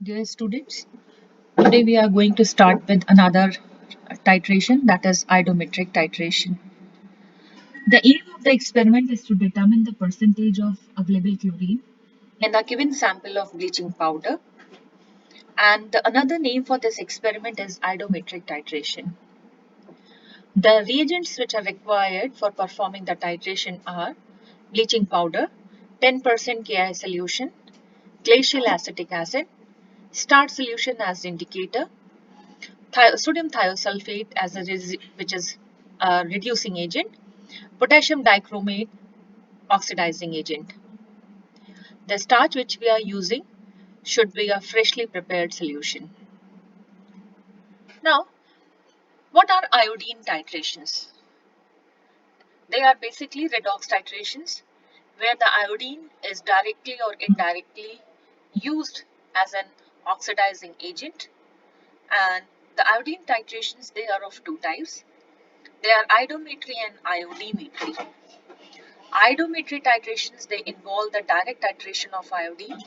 Dear students, today we are going to start with another titration, that is iodometric titration. The aim of the experiment is to determine the percentage of available chlorine in a given sample of bleaching powder, and another name for this experiment is iodometric titration. The reagents which are required for performing the titration are bleaching powder, 10% Ki solution, glacial acetic acid, start solution as indicator, sodium thiosulfate as which is a reducing agent, potassium dichromate oxidizing agent. The starch which we are using should be a freshly prepared solution. Now, what are iodine titrations? They are basically redox titrations where the iodine is directly or indirectly used as an oxidizing agent, and the iodine titrations, they are of two types. They are iodometry and iodemetry. Iodometry titrations, they involve the direct titration of iodine,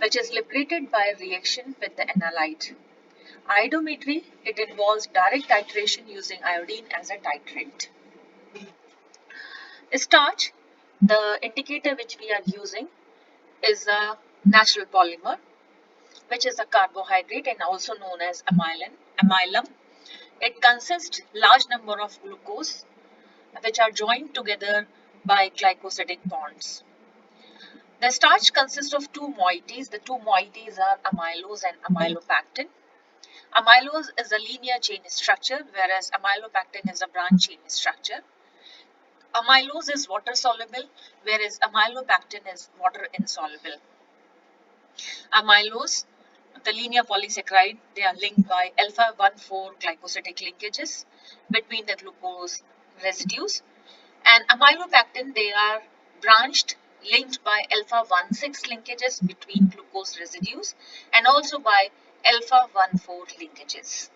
which is liberated by reaction with the analyte. Iodometry, it involves direct titration using iodine as a titrant. Starch, the indicator which we are using, is a natural polymer, which is a carbohydrate and also known as amylum. It consists large number of glucose, which are joined together by glycosidic bonds. The starch consists of two moieties. The two moieties are amylose and amylopectin. Amylose is a linear chain structure, whereas amylopectin is a branch chain structure. Amylose is water soluble, whereas amylopectin is water insoluble. Amylose, the linear polysaccharide, they are linked by alpha 1,4 glycosidic linkages between the glucose residues, and amylopectin, they are branched, linked by alpha 1,6 linkages between glucose residues and also by alpha 1,4 linkages.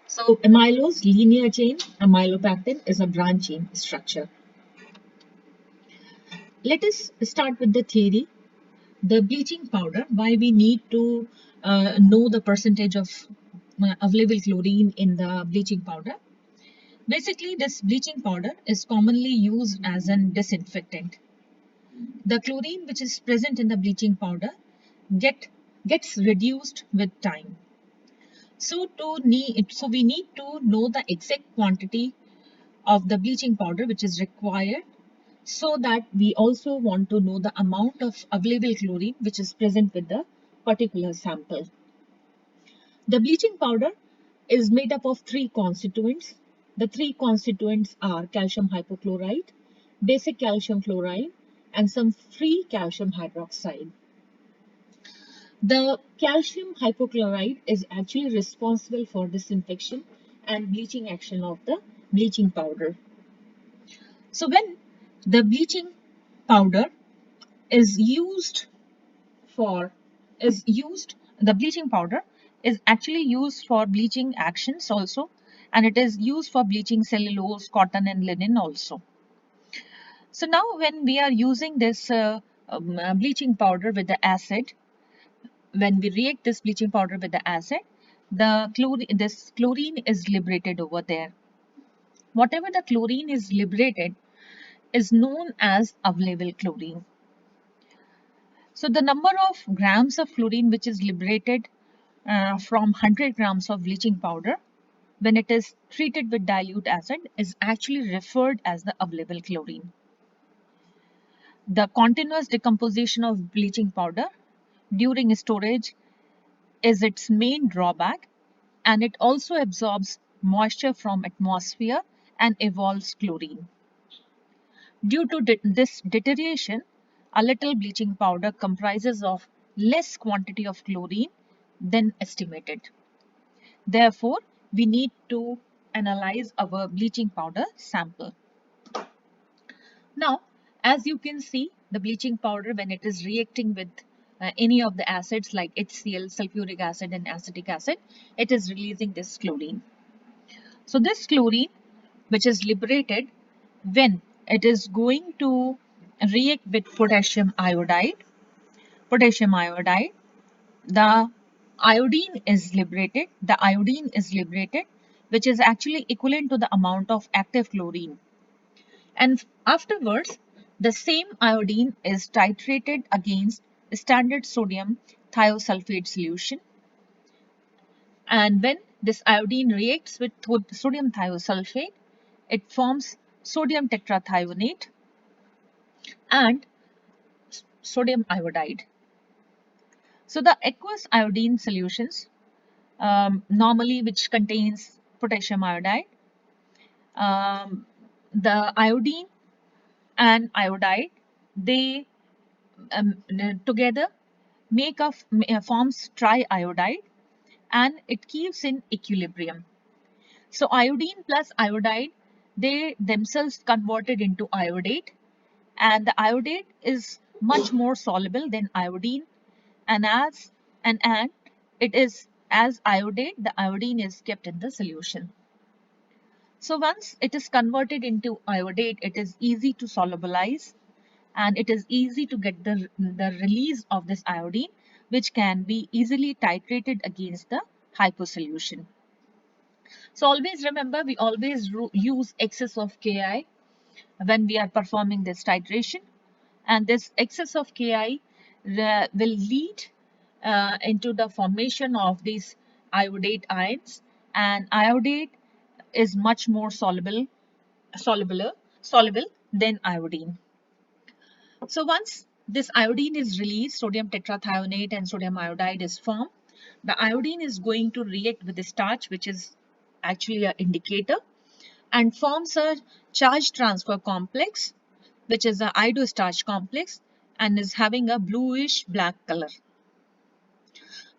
So amylose linear chain, amylopectin is a branch chain structure. Let us start with the theory. The bleaching powder, why we need to know the percentage of available chlorine in the bleaching powder. Basically, this bleaching powder is commonly used as a disinfectant. The chlorine which is present in the bleaching powder gets reduced with time. So we need to know the exact quantity of the bleaching powder which is required, so that we also want to know the amount of available chlorine which is present with the particular sample. The bleaching powder is made up of three constituents. The three constituents are calcium hypochlorite, basic calcium fluoride, and some free calcium hydroxide. The calcium hypochlorite is actually responsible for disinfection and bleaching action of the bleaching powder. So when the bleaching powder is used the bleaching powder is actually used for bleaching actions also, and it is used for bleaching cellulose, cotton and linen also. So now when we are using this bleaching powder with the acid, when we react this bleaching powder with the acid, this chlorine is liberated over there. Whatever the chlorine is liberated is known as available chlorine. So the number of grams of chlorine which is liberated from 100 grams of bleaching powder when it is treated with dilute acid is actually referred as the available chlorine. The continuous decomposition of bleaching powder during storage is its main drawback, and it also absorbs moisture from atmosphere and evolves chlorine. Due to this deterioration, a little bleaching powder comprises of less quantity of chlorine than estimated. Therefore, we need to analyze our bleaching powder sample. Now, as you can see, the bleaching powder, when it is reacting with any of the acids like HCl, sulfuric acid and acetic acid, it is releasing this chlorine. So this chlorine, which is liberated when it is going to react with potassium iodide, the iodine is liberated, which is actually equivalent to the amount of active chlorine. And afterwards, the same iodine is titrated against standard sodium thiosulfate solution. And when this iodine reacts with sodium thiosulfate, it forms sodium tetrathionate and sodium iodide. So the aqueous iodine solutions, normally which contains potassium iodide, um, the iodine and iodide, they together forms triiodide, and it keeps in equilibrium. So iodine plus iodide, they themselves converted into iodate, and the iodate is much more soluble than iodine, and and it is as iodate, the iodine is kept in the solution. So once it is converted into iodate, it is easy to solubilize, and it is easy to get the release of this iodine, which can be easily titrated against the hyposolution. So always remember, we always use excess of Ki when we are performing this titration, and this excess of Ki will lead into the formation of these iodate ions, and iodate is much more soluble, soluble than iodine. So once this iodine is released, sodium tetrathionate and sodium iodide is formed. The iodine is going to react with the starch, which is actually an indicator, and forms a charge transfer complex, which is an iodostarch complex, and is having a bluish black color.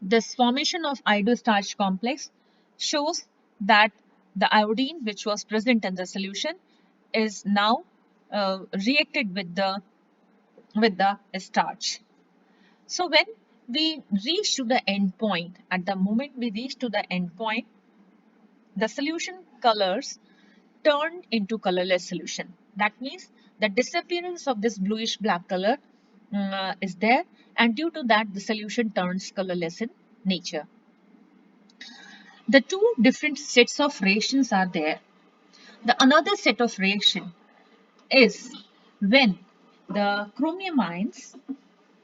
This formation of iodostarch complex shows that the iodine which was present in the solution is now reacted with the starch. So when we reach to the end point, at the moment we reach to the end point, the solution colors turn into colorless solution. That means the disappearance of this bluish black color is there, and due to that the solution turns colorless in nature. The two different sets of reactions are there. The another set of reaction is when the chromium ions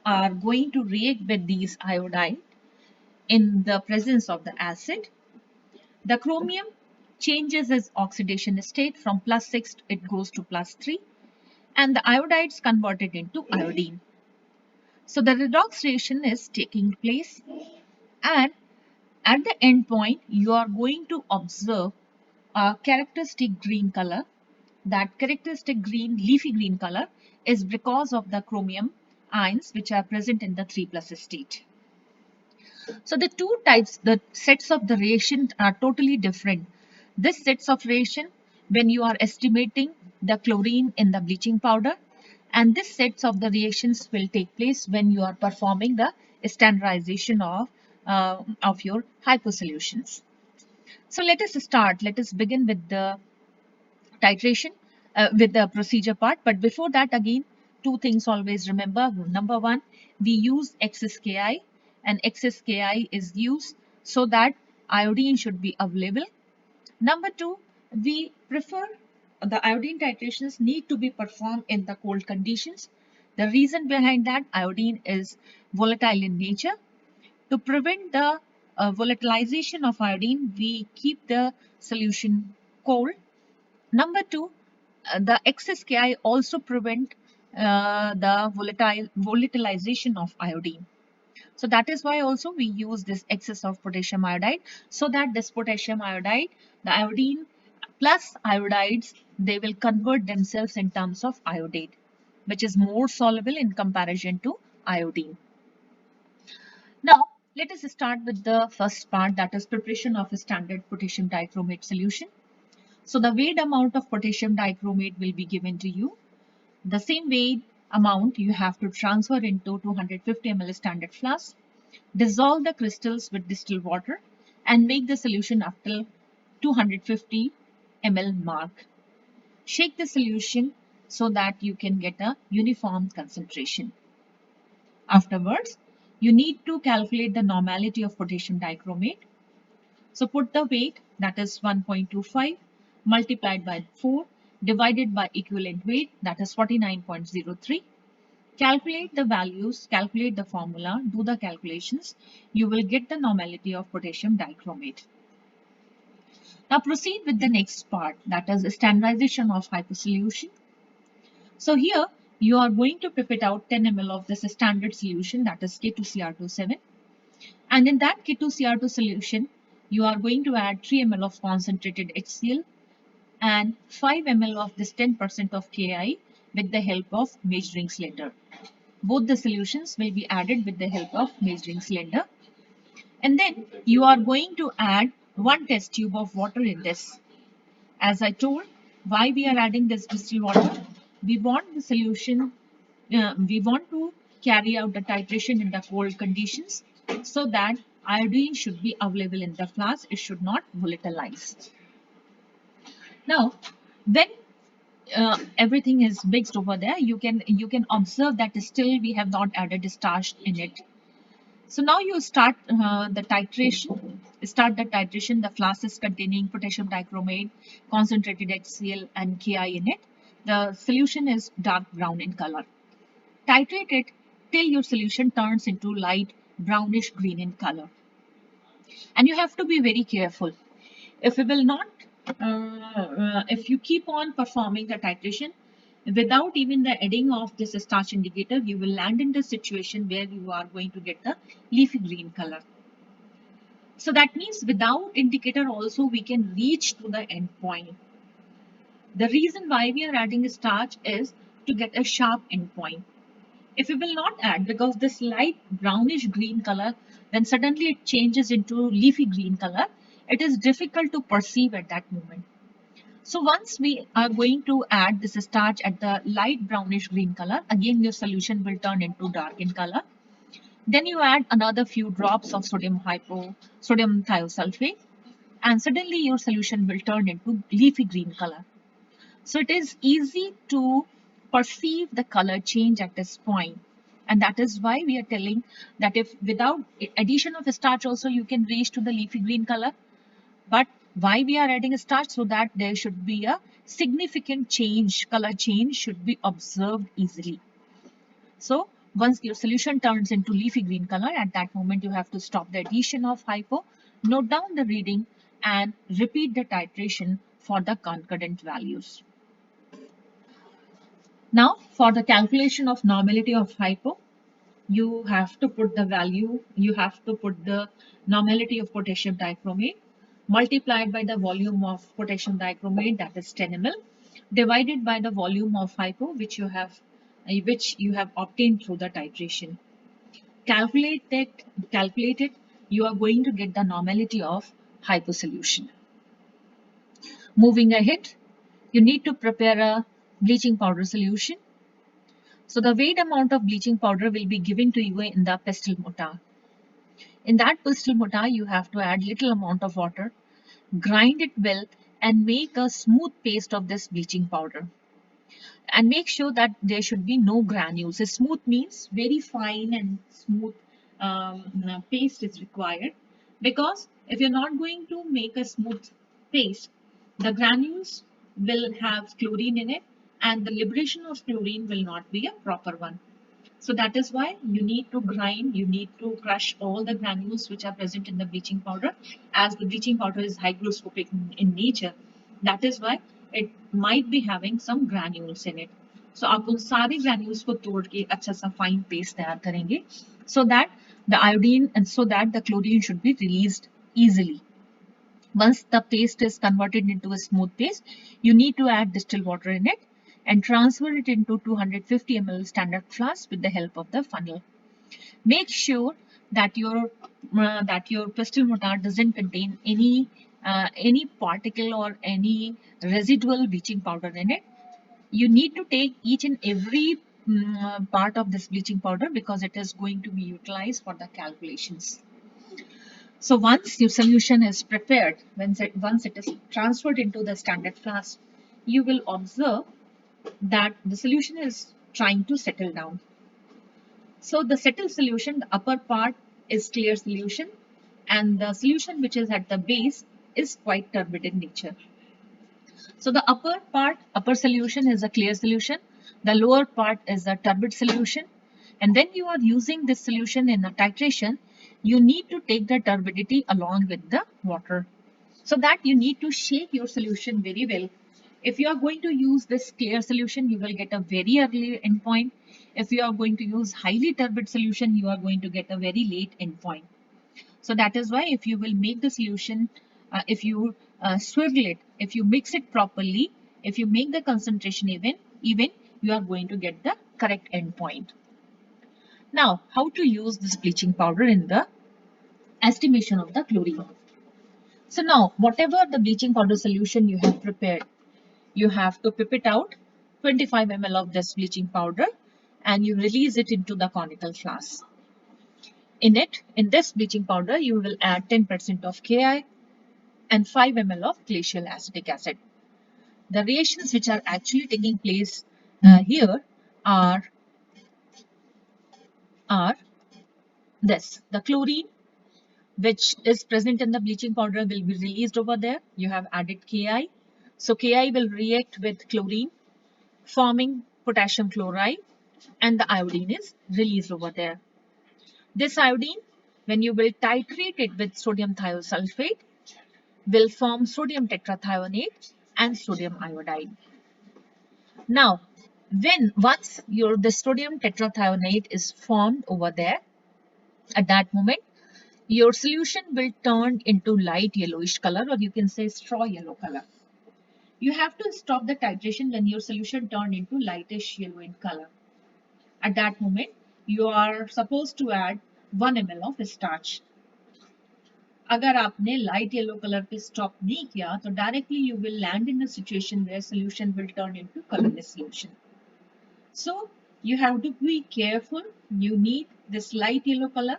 are going to react with these iodide in the presence of the acid. The chromium changes its oxidation state from +6, it goes to +3, and the iodide is converted into iodine. So the redox reaction is taking place, and at the end point you are going to observe a characteristic green color. That characteristic green, leafy green color is because of the chromium ions which are present in the 3+ state. So the two types, the sets of the reaction are totally different. This sets of reaction when you are estimating the chlorine in the bleaching powder, and this sets of the reactions will take place when you are performing the standardization of your hyposolutions. So let us start. Let us begin with the titration, with the procedure part. But before that, again, two things always remember. Number one, we use excess Ki, and excess Ki is used so that iodine should be available. Number two, we prefer the iodine titrations need to be performed in the cold conditions. The reason behind that, iodine is volatile in nature. To prevent the volatilization of iodine, we keep the solution cold. Number two, the excess Ki also prevent the volatilization of iodine. So that is why also we use this excess of potassium iodide, so that this potassium iodide, the iodine plus iodides, they will convert themselves in terms of iodate, which is more soluble in comparison to iodine. Now, let us start with the first part, that is preparation of a standard potassium dichromate solution. So the weighed amount of potassium dichromate will be given to you. The same weighed amount you have to transfer into 250 ml standard flask. Dissolve the crystals with distilled water and make the solution up till 250 ml mark. Shake the solution so that you can get a uniform concentration. Afterwards, you need to calculate the normality of potassium dichromate. So put the weight, that is 1.25, multiplied by 4, divided by equivalent weight, that is 49.03. Calculate the values, calculate the formula, do the calculations. You will get the normality of potassium dichromate. Now proceed with the next part, that is standardization of hyposolution. So here you are going to pipette out 10 ml of this standard solution, that is K2Cr27. And in that K2Cr2 solution, you are going to add 3 ml of concentrated HCl and 5 ml of this 10% of Ki with the help of measuring cylinder. Both the solutions will be added with the help of measuring cylinder. And then you are going to add 1 test tube of water in this. As I told, why we are adding this distilled water? We want the solution, we want to carry out the titration in the cold conditions so that iodine should be available in the flask. It should not volatilize. Now, when everything is mixed over there, you can observe that still we have not added starch in it. So now you start the titration. Start the titration. The flask is containing potassium dichromate, concentrated HCl and Ki in it. The solution is dark brown in color. Titrate it till your solution turns into light brownish green in color. And you have to be very careful. If you will not, if you keep on performing the titration without even the adding of this starch indicator, you will land in the situation where you are going to get the leafy green color. So that means without indicator also we can reach to the end point. The reason why we are adding starch is to get a sharp end point. If we will not add, because this light brownish green color, then suddenly it changes into leafy green color, it is difficult to perceive at that moment. So once we are going to add this starch at the light brownish green color, again your solution will turn into dark in color. Then you add another few drops of sodium thiosulfate, and suddenly your solution will turn into leafy green color. So it is easy to perceive the color change at this point. And that is why we are telling that if without addition of starch also you can reach to the leafy green color. But why we are adding starch? So that there should be a significant change, color change should be observed easily. So once your solution turns into leafy green color, at that moment you have to stop the addition of hypo, note down the reading and repeat the titration for the concordant values. Now, for the calculation of normality of hypo, you have to put the value, you have to put the normality of potassium dichromate multiplied by the volume of potassium dichromate, that is 10 ml, divided by the volume of hypo which you have obtained through the titration. Calculate it, you are going to get the normality of hypo solution. Moving ahead, you need to prepare a bleaching powder solution. So the weighed amount of bleaching powder will be given to you in the pestle mortar. In that pestle mortar, you have to add little amount of water, grind it well, and make a smooth paste of this bleaching powder. And make sure that there should be no granules. A smooth means very fine and smooth paste is required, because if you're not going to make a smooth paste, the granules will have chlorine in it, and the liberation of chlorine will not be a proper one. So that is why you need to grind, you need to crush all the granules which are present in the bleaching powder, as the bleaching powder is hygroscopic in nature. That is why it might be having some granules in it. So आप उन सारे granules को तोड़ के अच्छा सा fine paste तैयार करेंगे, so that the iodine and so that the chlorine should be released easily. Once the paste is converted into a smooth paste, you need to add distilled water in it and transfer it into 250 ml standard flask with the help of the funnel. Make sure that your pestle mortar doesn't contain any particle or any residual bleaching powder in it. You need to take each and every part of this bleaching powder, because it is going to be utilized for the calculations. So once your solution is prepared, once it is transferred into the standard flask, you will observe that the solution is trying to settle down. So the settled solution, the upper part is clear solution, and the solution which is at the base is quite turbid in nature. So the upper part, upper solution is a clear solution. The lower part is a turbid solution. And when you are using this solution in a titration, you need to take the turbidity along with the water. So that you need to shake your solution very well. If you are going to use this clear solution, you will get a very early endpoint. If you are going to use highly turbid solution, you are going to get a very late endpoint. So that is why if you will make the solution, if you swivel it, if you mix it properly, if you make the concentration even you are going to get the correct endpoint. Now, how to use this bleaching powder in the estimation of the chlorine? So now, whatever the bleaching powder solution you have prepared, you have to pip it out, 25 ml of this bleaching powder, and you release it into the conical flask. In this bleaching powder, you will add 10% of Ki and 5 ml of glacial acetic acid. The reactions which are actually taking place here are this. The chlorine which is present in the bleaching powder will be released over there. You have added Ki. So Ki will react with chlorine, forming potassium chloride, and the iodine is released over there. This iodine, when you will titrate it with sodium thiosulfate, will form sodium tetrathionate and sodium iodide. Now, once the sodium tetrathionate is formed over there, at that moment, your solution will turn into light yellowish color, or you can say straw yellow color. You have to stop the titration when your solution turned into lightish yellow in color. At that moment, you are supposed to add 1 ml of starch. अगर आपने light yellow color पे stop नहीं किया, तो directly you will land in a situation where solution will turn into colorless solution. So you have to be careful. You need this light yellow color,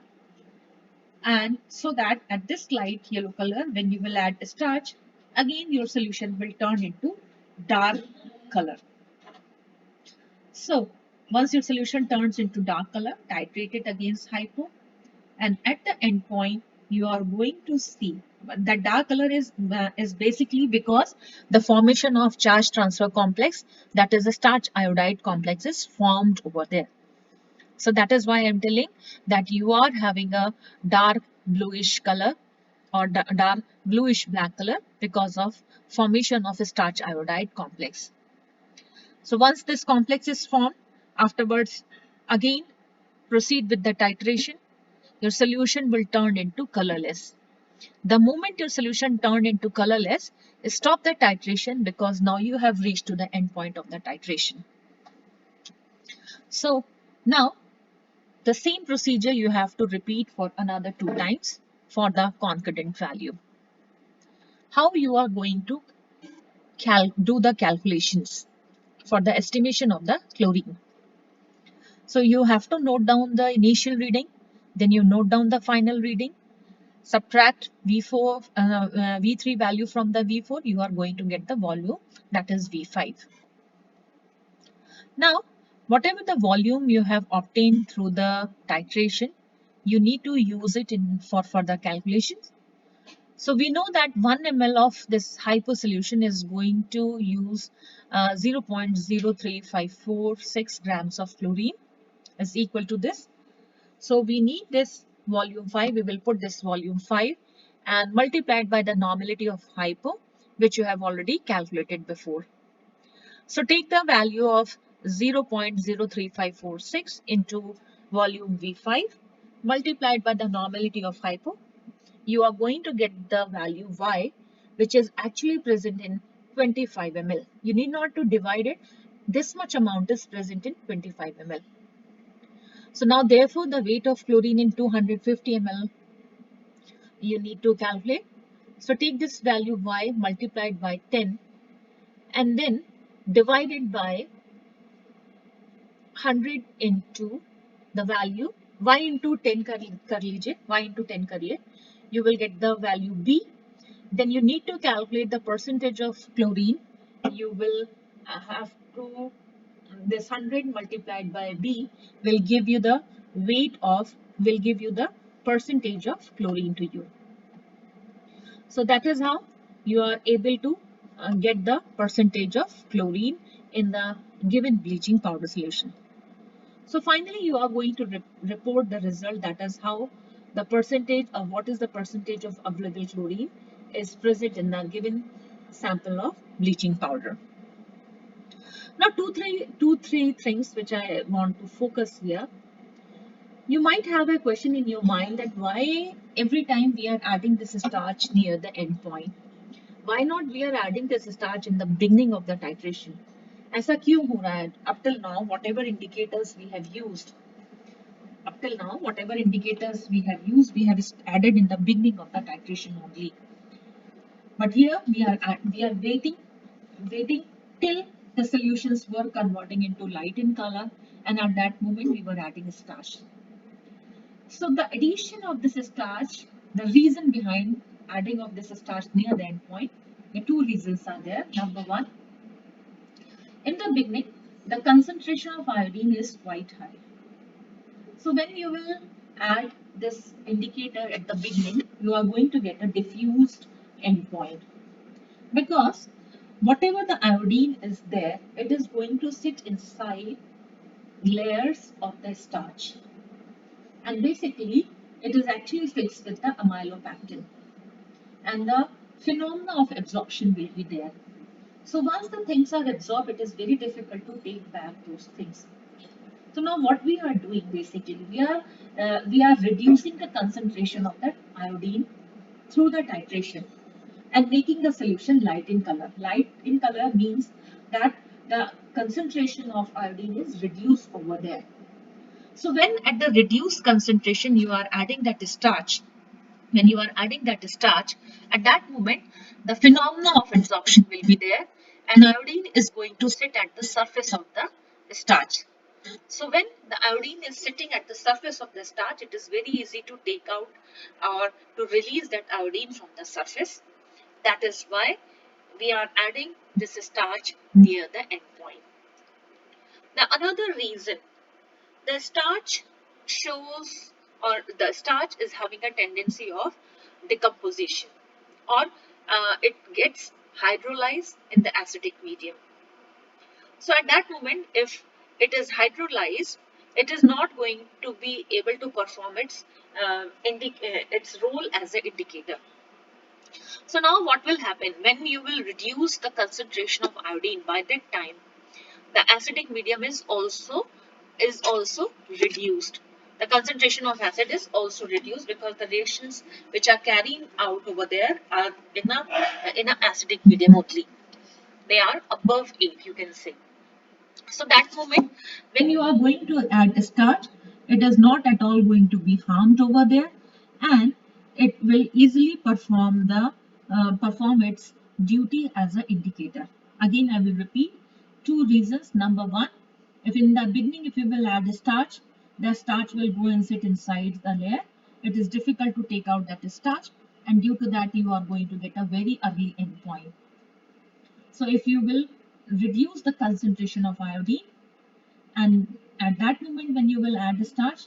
and so that at this light yellow color, when you will add starch, again your solution will turn into dark color. So once your solution turns into dark color, titrate it against hypo, and at the end point you are going to see that dark color is basically because the formation of charge transfer complex, that is the starch iodide complex, is formed over there. So that is why I'm telling that you are having a dark bluish color or dark bluish black color because of formation of a starch iodide complex. So once this complex is formed, afterwards again proceed with the titration. Your solution will turn into colorless. The moment your solution turned into colorless, stop the titration because now you have reached to the end point of the titration. So now the same procedure you have to repeat for another 2 times for the concordant value. How you are going to do the calculations for the estimation of the chlorine. So you have to note down the initial reading, then you note down the final reading, subtract V3 value from the V4, you are going to get the volume, that is V5. Now, whatever the volume you have obtained through the titration, you need to use it for further calculations. So we know that 1 ml of this hypo solution is going to use 0.03546 grams of chlorine is equal to this. So we need this volume 5. We will put this volume 5 and multiply it by the normality of hypo, which you have already calculated before. So take the value of 0.03546 into volume V5 multiplied by the normality of hypo. You are going to get the value Y, which is actually present in 25 ml. You need not to divide it. This much amount is present in 25 ml. So now therefore the weight of chlorine in 250 ml you need to calculate. So take this value Y multiplied by 10 and then divided by 100 into the value Y into 10 कर लीजिए, Y into 10 करिए, you will get the value B. Then you need to calculate the percentage of chlorine. You will have to, this 100 multiplied by B will give you the weight of will give you the percentage of chlorine to you. So that is how you are able to get the percentage of chlorine in the given bleaching powder solution. So finally, you are going to report the result, that is how the percentage of what is the percentage of available chlorine is present in the given sample of bleaching powder. Now, two, three things which I want to focus here. You might have a question in your mind that why every time we are adding this starch near the end point, why not we are adding this starch in the beginning of the titration? ऐसा क्यों हो रहा है? Up till now, whatever indicators we have used, we have added in the beginning of the titration only. But here we are waiting till the solutions were converting into light in color, and at that moment we were adding starch. So the addition of this starch, the reason behind adding of this starch near the end point, the two reasons are there. Number one, in the beginning, the concentration of iodine is quite high. So when you will add this indicator at the beginning, you are going to get a diffused endpoint, because whatever the iodine is there, it is going to sit inside layers of the starch, and basically it is actually fixed with the amylopectin, and the phenomena of absorption will be there. So once the things are absorbed, it is very difficult to take back those things. So now what we are doing, basically, we are reducing the concentration of that iodine through the titration and making the solution light in color. Light in color means that the concentration of iodine is reduced over there. So when at the reduced concentration you are adding that starch, at that moment the phenomena of absorption will be there, and iodine is going to sit at the surface of the starch. So when the iodine is sitting at the surface of the starch, it is very easy to take out or to release that iodine from the surface. That is why we are adding this starch near the end point. Now another reason, the starch shows, or the starch is having a tendency of decomposition, or it gets hydrolyzed in the acidic medium. So at that moment, if it is hydrolyzed, it is not going to be able to perform its role as an indicator. So now what will happen when you will reduce the concentration of iodine? By that time, the acidic medium is also reduced. The concentration of acid is also reduced, because the reactions which are carrying out over there are in a acidic medium only. They are above 8, you can say. So that moment when you are going to add a starch, it is not at all going to be harmed over there, and it will easily perform its duty as an indicator. Again, I will repeat two reasons. Number one, if in the beginning if you will add a starch, the starch will go and sit inside the layer. It is difficult to take out that starch, and due to that you are going to get a very early endpoint. So if you will reduce the concentration of iodine, and at that moment when you will add the starch,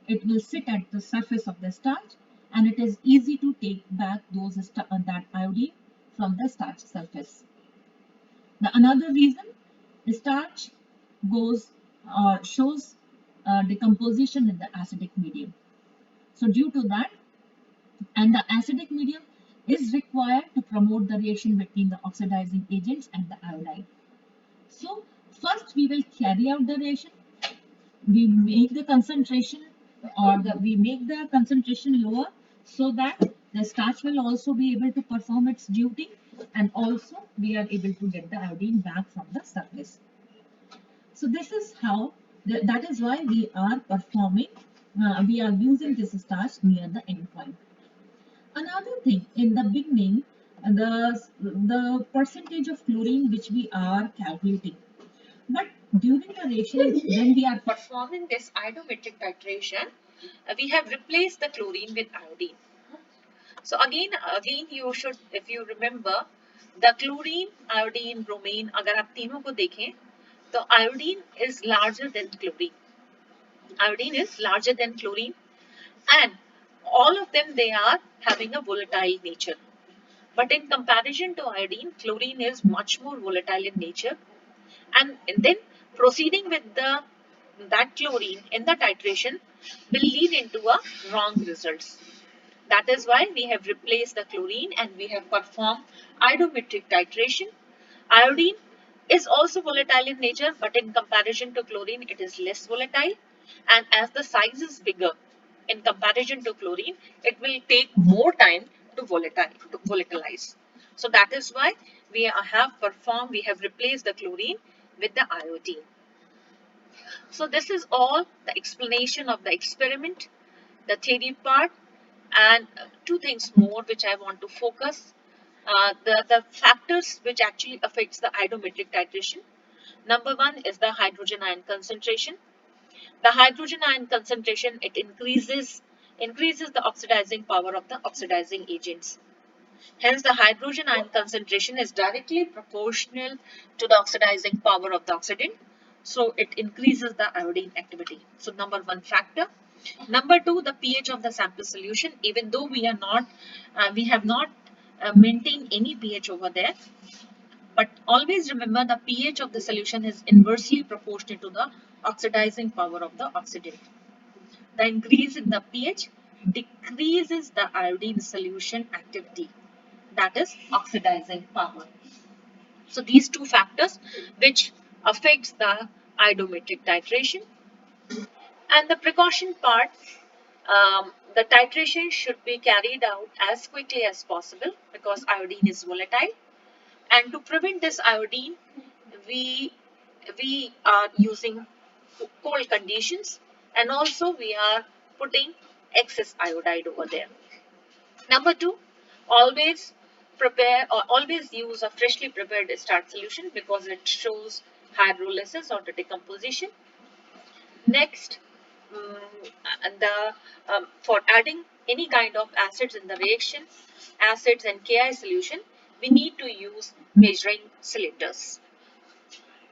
it will sit at the surface of the starch, and it is easy to take back that iodine from the starch surface. The another reason, the starch goes or shows decomposition in the acidic medium. So due to that, and the acidic medium is required to promote the reaction between the oxidizing agents and the iodide. So first we will carry out the reaction. We make the concentration, we make the concentration lower, so that the starch will also be able to perform its duty, and also we are able to get the iodine back from the surface. So this is how, that is why we are using this starch near the end point. Another thing, in the beginning, the percentage of chlorine which we are calculating, but during the reaction, when we are performing this iodometric titration, we have replaced the chlorine with iodine. So again, you should, if you remember, the chlorine, iodine, bromine, अगर आप तीनों को देखें, तो iodine is larger than chlorine. Iodine is larger than chlorine, and all of them, they are having a volatile nature. But in comparison to iodine, chlorine is much more volatile in nature. And then proceeding with the that chlorine in the titration will lead into a wrong results. That is why we have replaced the chlorine and we have performed iodometric titration. Iodine is also volatile in nature, but in comparison to chlorine, it is less volatile. And as the size is bigger in comparison to chlorine, it will take more time to volatilize. So that is why we have replaced the chlorine with the iodine. So this is all the explanation of the experiment, the theory part, and two things more which I want to focus. The factors which actually affects the iodometric titration. Number one is the hydrogen ion concentration. The hydrogen ion concentration, it increases the oxidizing power of the oxidizing agents. Hence, the hydrogen ion concentration is directly proportional to the oxidizing power of the oxidant. So, it increases the iodine activity. So, number one factor. Number two, the pH of the sample solution. Even though we have not maintained any pH over there, but always remember the pH of the solution is inversely proportional to the oxidizing power of the oxidant. The increase in the pH decreases the iodine solution activity, that is oxidizing power. So these two factors which affects the iodometric titration. And the precaution part, the titration should be carried out as quickly as possible because iodine is volatile. And to prevent this iodine, we we are using cold conditions, and also we are putting excess iodide over there. Number two, always prepare or always use a freshly prepared start solution because it shows hydrolysis or the decomposition. Next, the for adding any kind of acids in the reaction, acids and Ki solution, we need to use measuring cylinders.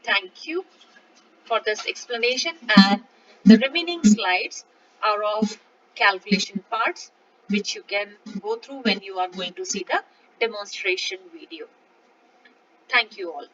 Thank you for this explanation, and the remaining slides are of calculation parts which you can go through when you are going to see the demonstration video. Thank you all.